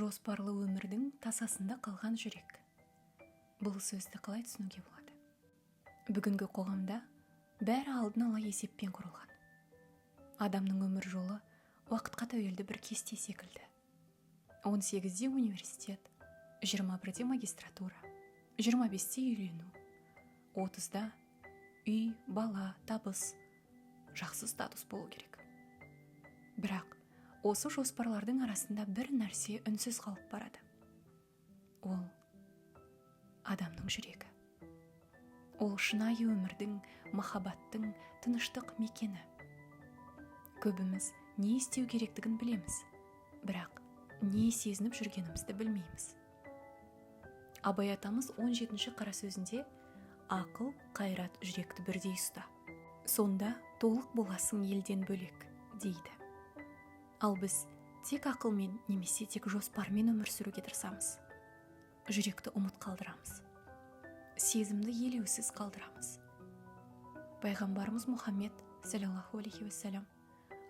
Жоспарлы өмірдің тасасында қалған жүрек. Бұл сөзді қалай түсінуге болады? Бүгінгі қоғамда бәрі алдын ала есеппен құрылған. Адамның өмір жолы уақытқа тәуелді бір кесте секілді. 18-де университет, 21-де магистратура, 25-те үйлену, 30-да үй, бала, табыс, жақсы статус болу керек. Бірақ осы жоспарлардың арасында бір нәрсе үнсіз қалып барады. Ол адамның жүрегі. Ол шынайы өмірдің, махаббаттың, тыныштық мекені. Көбіміз не істеу керектігін білеміз, бірақ не сезініп жүргенімізді білмейміз. Абай атамыз 17-ші қара сөзінде ақыл, қайрат, жүректі бірдей ұста. Сонда толық боласың елден бөлек, дейді. Ал біз тек ақылмен немесе тек жоспармен өмір сүруге тырысамыз. Жүректі ұмыт қалдырамыз. Сезімді елеусіз қалдырамыз. Пайғамбарымыз Мұхаммед саллаллаху алейхи уассалам,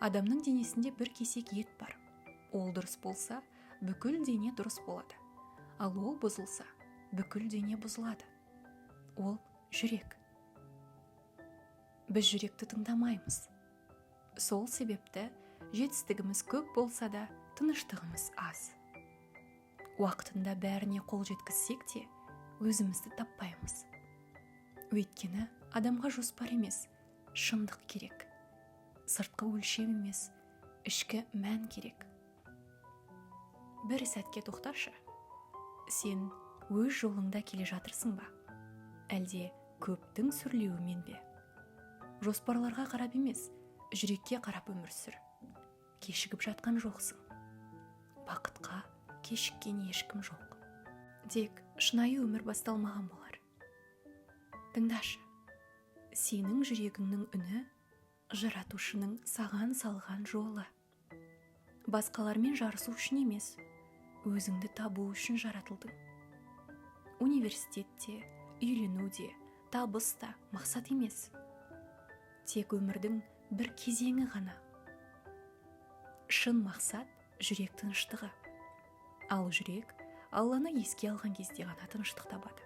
адамның денесінде бір кесек ет бар. Ол дұрыс болса, бүкіл дене дұрыс болады. Ал ол бұзылса, бүкіл дене бұзылады. Ол жүрек. Біз жүректі тыңдамаймыз. Сол себепті жетістігіміз көп болса да, тыныштығымыз аз. Уақытында бәріне қол жеткізсек те, өзімізді таппаймыз. Өйткені адамға жоспар емес, шындық керек. Сыртқы өлшем емес, ішкі мән керек. Бір сәтке тоқташы. Сен өз жолыңда келе жатырсың ба? Әлде көптің сүрлеуімен бе? Жоспарларға қарап емес, жүрекке қарап өмір сүр. Кешігіп жатқан жоқсың. Бақытқа кешіккен ешкім жоқ. Тек шынайы өмір басталмаған болар. Тыңдашы, сенің жүрегіңнің үні жаратушының саған салған жолы. Басқалармен жарысу үшін емес, өзіңді табу үшін жаратылдың. Университетте, үйленуде, табыста мақсат емес. Тек өмірдің бір кезеңі ғана. Шын мақсат жүрек тыныштығы. Ал жүрек Алланы еске алған кезде ғана тыныштық табады.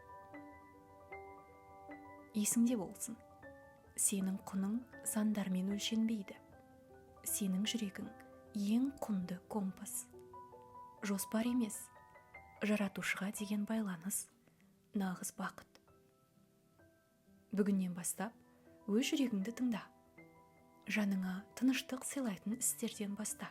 Есіңде болсын, сенің құның сандармен өлшенбейді. Сенің жүрегің ең құнды компас. Жоспар емес, жаратушыға деген байланыс, нағыз бақыт. Бүгіннен бастап өз жүрегіңді тыңда. Жаныңа тыныштық сыйлайтын істерден баста.